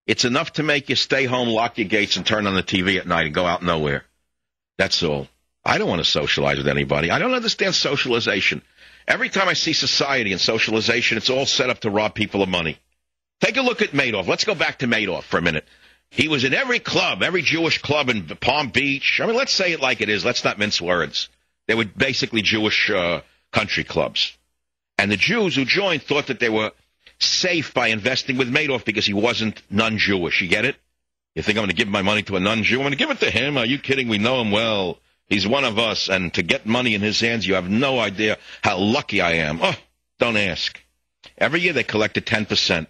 It's enough to make you stay home, lock your gates, and turn on the TV at night and go out nowhere. That's all. I don't want to socialize with anybody. I don't understand socialization. Every time I see society and socialization, it's all set up to rob people of money. Take a look at Madoff. Let's go back to Madoff for a minute. He was in every club, every Jewish club in Palm Beach. I mean, let's say it like it is. Let's not mince words. They were basically Jewish country clubs. And the Jews who joined thought that they were safe by investing with Madoff because he wasn't non-Jewish. You get it? You think I'm going to give my money to a non-Jew? I'm going to give it to him? Are you kidding? We know him well. He's one of us. And to get money in his hands, you have no idea how lucky I am. Oh, don't ask. Every year they collected 10%.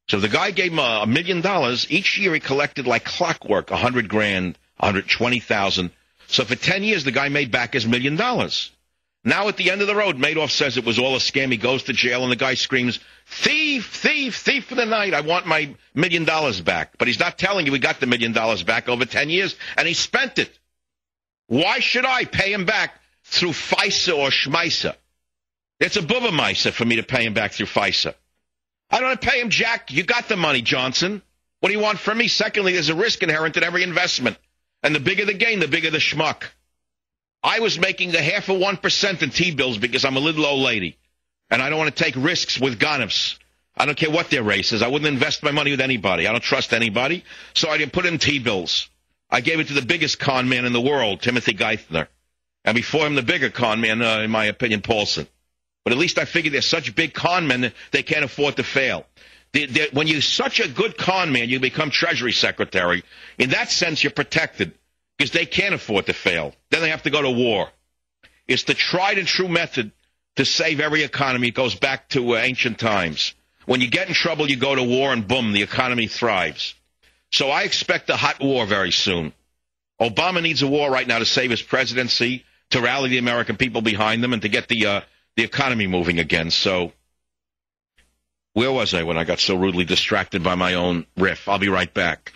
So the guy gave him $1 million. Each year he collected like clockwork, $100,000, $120,000. So for 10 years, the guy made back his $1 million. Now at the end of the road, Madoff says it was all a scam. He goes to jail, and the guy screams, thief, thief, thief for the night. I want my $1 million back. But he's not telling you he got the $1 million back over 10 years, and he spent it. Why should I pay him back through FISA or Schmeisa? It's a bubba-meisa for me to pay him back through FISA. I don't want to pay him, Jack. You got the money, Johnson. What do you want from me? Secondly, there's a risk inherent in every investment. And the bigger the gain, the bigger the schmuck. I was making the 0.5% in T-bills because I'm a little old lady. And I don't want to take risks with Ghanafs. I don't care what their race is. I wouldn't invest my money with anybody. I don't trust anybody. So I didn't put in T-bills. I gave it to the biggest con man in the world, Timothy Geithner. And before him, the bigger con man, in my opinion, Paulson. But at least I figure they're such big con men that they can't afford to fail. When you're such a good con man, you become Treasury Secretary. In that sense, you're protected because they can't afford to fail. Then they have to go to war. It's the tried and true method to save every economy. It goes back to ancient times. When you get in trouble, you go to war, and boom, the economy thrives. So I expect a hot war very soon. Obama needs a war right now to save his presidency, to rally the American people behind them, and to get the economy moving again. So where was I when I got so rudely distracted by my own riff? I'll be right back.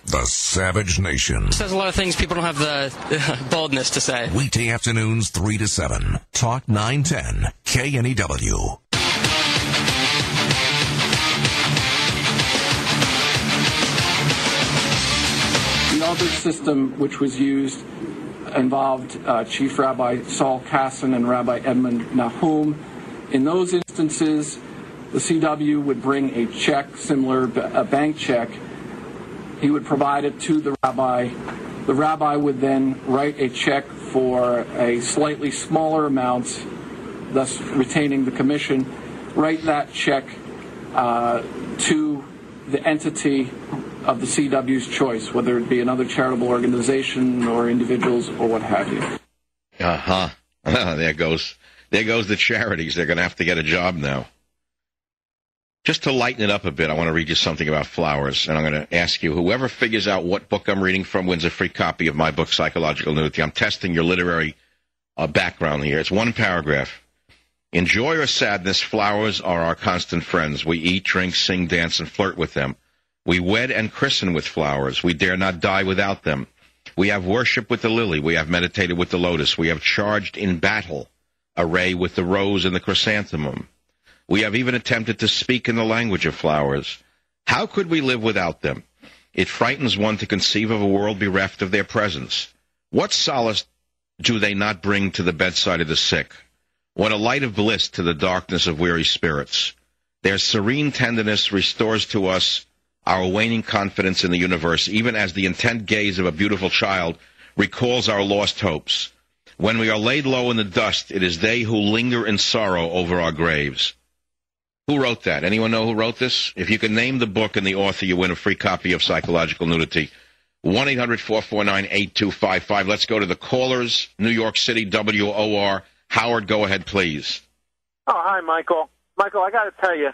The Savage Nation. Says a lot of things people don't have the boldness to say. Weekday afternoons 3 to 7. Talk 910 KNEW. The other system which was used involved Chief Rabbi Saul Kassan and Rabbi Edmund Nahum. In those instances, the CW would bring a check, similar a bank check. He would provide it to the rabbi. The rabbi would then write a check for a slightly smaller amount, thus retaining the commission, write that check to the entity of the CW's choice, whether it be another charitable organization or individuals or what have you. Uh-huh. There goes the charities. They're going to have to get a job now. Just to lighten it up a bit, I want to read you something about flowers, and I'm going to ask you, whoever figures out what book I'm reading from wins a free copy of my book, Psychological Nudity. I'm testing your literary background here. It's one paragraph. In joy or sadness, flowers are our constant friends. We eat, drink, sing, dance, and flirt with them. We wed and christen with flowers. We dare not die without them. We have worship with the lily. We have meditated with the lotus. We have charged in battle, array with the rose and the chrysanthemum. We have even attempted to speak in the language of flowers. How could we live without them? It frightens one to conceive of a world bereft of their presence. What solace do they not bring to the bedside of the sick? What a light of bliss to the darkness of weary spirits. Their serene tenderness restores to us our waning confidence in the universe, even as the intent gaze of a beautiful child recalls our lost hopes. When we are laid low in the dust, it is they who linger in sorrow over our graves. Who wrote that? Anyone know who wrote this? If you can name the book and the author, you win a free copy of Psychological Nudity. 1-800-449-8255. Let's go to the callers. New York City, WOR. Howard, go ahead, please. Oh, hi, Michael. Michael, I got to tell you,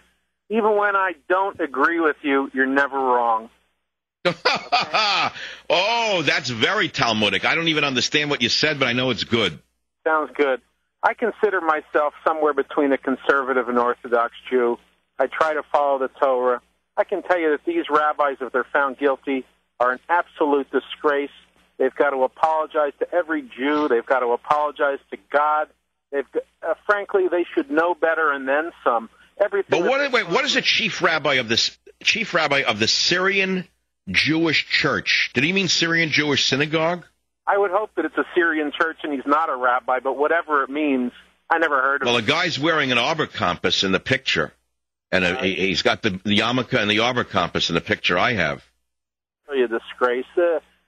even when I don't agree with you, you're never wrong. Oh, that's very Talmudic. I don't even understand what you said, but I know it's good. Sounds good. I consider myself somewhere between a conservative and Orthodox Jew. I try to follow the Torah. I can tell you that these rabbis, if they're found guilty, are an absolute disgrace. They've got to apologize to every Jew. They've got to apologize to God. Frankly, they should know better and then some. Everything. But what is a chief rabbi of the Syrian Jewish church? Did he mean Syrian Jewish synagogue? I would hope that it's a Syrian church and he's not a rabbi, but whatever it means, I never heard of it. Well, a guy's wearing an arbor compass in the picture, and he's got the yarmulke and the arbor compass in the picture I have. Really a disgrace.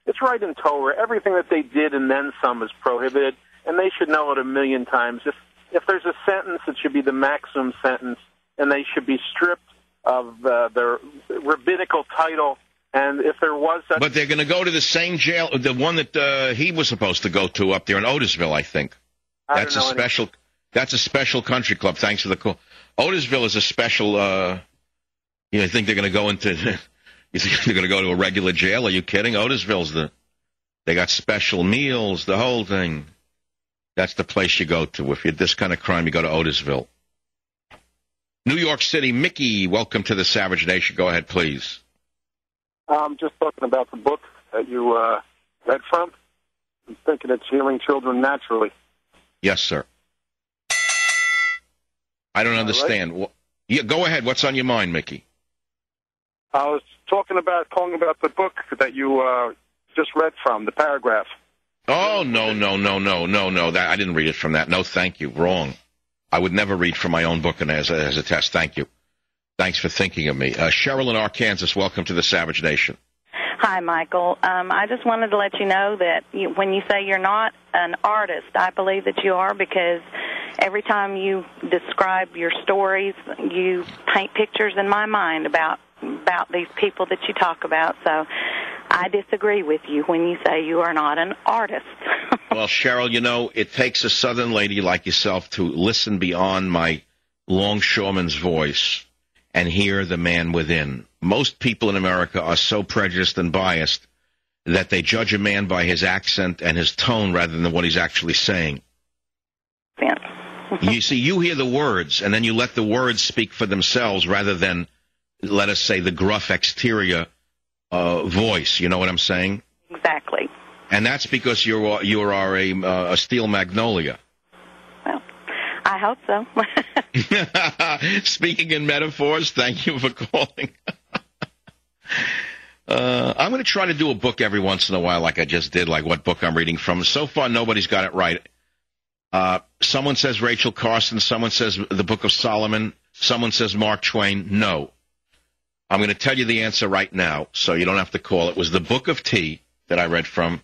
It's right in Torah. Everything that they did and then some is prohibited, and they should know it a million times. If there's a sentence, it should be the maximum sentence, and they should be stripped of their rabbinical title. And if there was such... But they're going to go to the same jail, the one that he was supposed to go to up there in Otisville, I think. That's a special country club. Thanks for the call. Otisville is a special. I think they're going to go into? You think they're going to go to a regular jail? Are you kidding? Otisville's they got special meals, the whole thing. That's the place you go to. If you had this kind of crime, you go to Otisville. New York City, Mickey, welcome to the Savage Nation. Go ahead, please. I'm just talking about the book that you read from. I'm thinking it's Healing Children Naturally. Yes, sir. I don't understand. Right? Yeah, go ahead. What's on your mind, Mickey? I was calling about the book that you just read from, the paragraph. Oh, no. That I didn't read it from that. No, thank you. Wrong. I would never read from my own book as a test. Thank you. Thanks for thinking of me. Cheryl in Arkansas, welcome to the Savage Nation. Hi, Michael. I just wanted to let you know that when you say you're not an artist, I believe that you are, because every time you describe your stories, you paint pictures in my mind about these people that you talk about. So I disagree with you when you say you are not an artist. Well, Cheryl, it takes a Southern lady like yourself to listen beyond my longshoreman's voice and hear the man within. Most people in America are so prejudiced and biased that they judge a man by his accent and his tone rather than what he's actually saying. Yeah. You see, you hear the words, and then you let the words speak for themselves rather than, let us say, the gruff exterior voice. You know what I'm saying? Exactly. And that's because you are a steel magnolia. Well, I hope so. Speaking in metaphors, thank you for calling. I'm going to try to do a book every once in a while like I just did, like what book I'm reading from. So far, nobody's got it right. Someone says Rachel Carson. Someone says the Book of Solomon. Someone says Mark Twain. No. I'm going to tell you the answer right now, so you don't have to call. It was the Book of Tea that I read from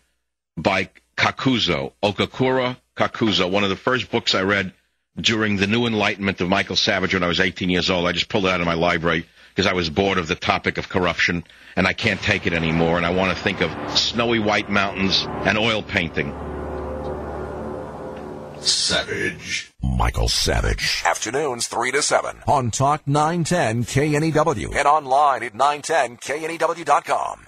by Kakuzo, Okakura Kakuzo, one of the first books I read during the New Enlightenment of Michael Savage when I was 18 years old. I just pulled it out of my library because I was bored of the topic of corruption, and I can't take it anymore, and I want to think of snowy white mountains and oil painting. Savage. Michael Savage. Afternoons 3 to 7 on Talk 910 KNEW and online at 910KNEW.com.